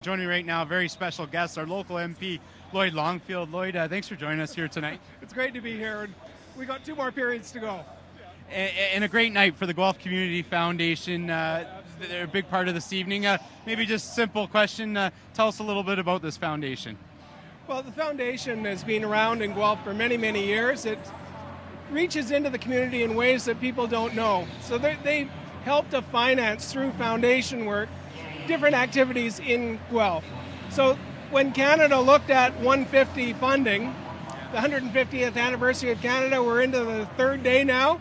Joining me right now, a very special guest, our local MP, Lloyd Longfield. Lloyd, thanks for joining us here tonight. It's great to be here, and we got 2 more periods to go. And a great night for the Guelph Community Foundation. They're a big part of this evening. Maybe just a simple question. Tell us a little bit about this foundation. Well, the foundation has been around in Guelph for many, many years. It reaches into the community in ways that people don't know. So they help to finance through foundation work different activities in Guelph. So when Canada looked at 150 funding, the 150th anniversary of Canada, we're into the 3rd day now.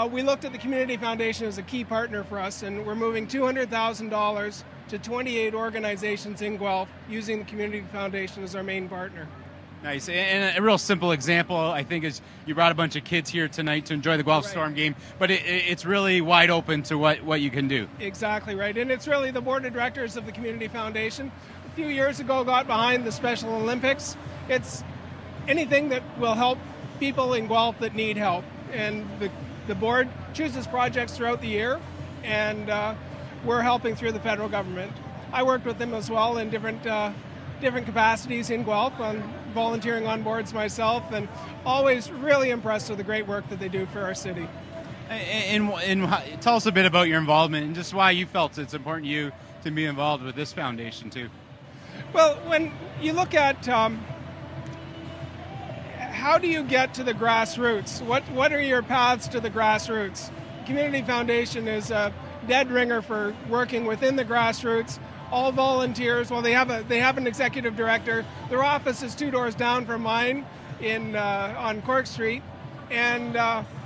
We looked at the Community Foundation as a key partner for us, and we're moving $200,000 to 28 organizations in Guelph using the Community Foundation as our main partner. Nice. And a real simple example, I think, is you brought a bunch of kids here tonight to enjoy the Guelph Storm game, but it's really wide open to what you can do. Exactly right. And it's really the board of directors of the Community Foundation. A few years ago got behind the Special Olympics. It's anything that will help people in Guelph that need help. And the board chooses projects throughout the year, and we're helping through the federal government. I worked with them as well in different capacities in Guelph, volunteering on boards myself, and always really impressed with the great work that they do for our city. And tell us a bit about your involvement and just why you felt it's important to you to be involved with this foundation too. Well, when you look at how do you get to the grassroots? What are your paths to the grassroots? Community Foundation is a dead ringer for working within the grassroots. All volunteers. Well, they have an executive director. Their office is 2 doors down from mine on Cork Street, and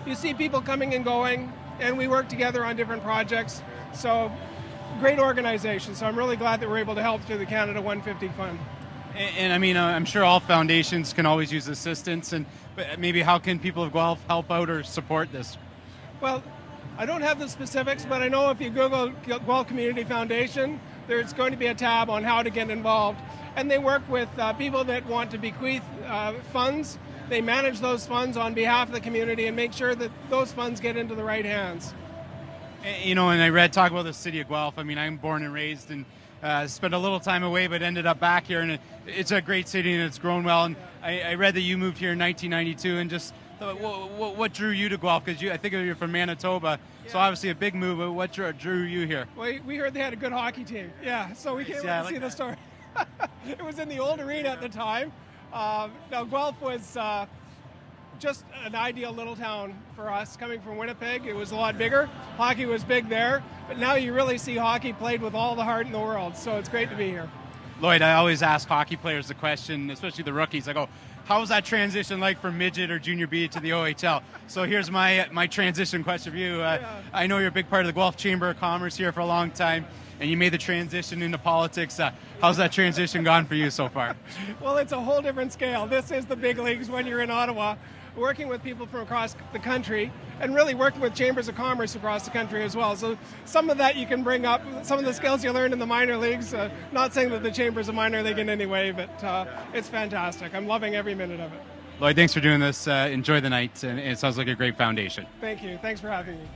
you see people coming and going, and we work together on different projects. So, great organization. So I'm really glad that we're able to help through the Canada 150 Fund. And I mean, I'm sure all foundations can always use assistance, but maybe how can people of Guelph help out or support this? Well, I don't have the specifics, but I know if you Google Guelph Community Foundation, there's going to be a tab on how to get involved. And they work with people that want to bequeath funds. They manage those funds on behalf of the community and make sure that those funds get into the right hands. You know, and I talk about the city of Guelph. I mean, I'm born and raised and spent a little time away, but ended up back here. And it's a great city and it's grown well. And I read that you moved here in 1992 and just what drew you to Guelph? Because I think you're from Manitoba, yeah. So obviously a big move. But what drew you here? Well, we heard they had a good hockey team. Yeah, so we came to see the story. It was in the old arena at the time. Now Guelph was just an ideal little town for us. Coming from Winnipeg, it was a lot bigger. Hockey was big there, but now you really see hockey played with all the heart in the world. So it's great to be here. Lloyd, I always ask hockey players the question, especially the rookies. I go, how was that transition like from midget or junior B to the OHL? So here's my transition question for you. I know you're a big part of the Guelph Chamber of Commerce here for a long time, and you made the transition into politics. How's that transition gone for you so far? Well, it's a whole different scale. This is the big leagues when you're in Ottawa, working with people from across the country, and really working with chambers of commerce across the country as well. So some of that you can bring up, some of the skills you learned in the minor leagues. Not saying that the chamber's a minor league in any way, but it's fantastic. I'm loving every minute of it. Lloyd, thanks for doing this. Enjoy the night, and it sounds like a great foundation. Thank you. Thanks for having me.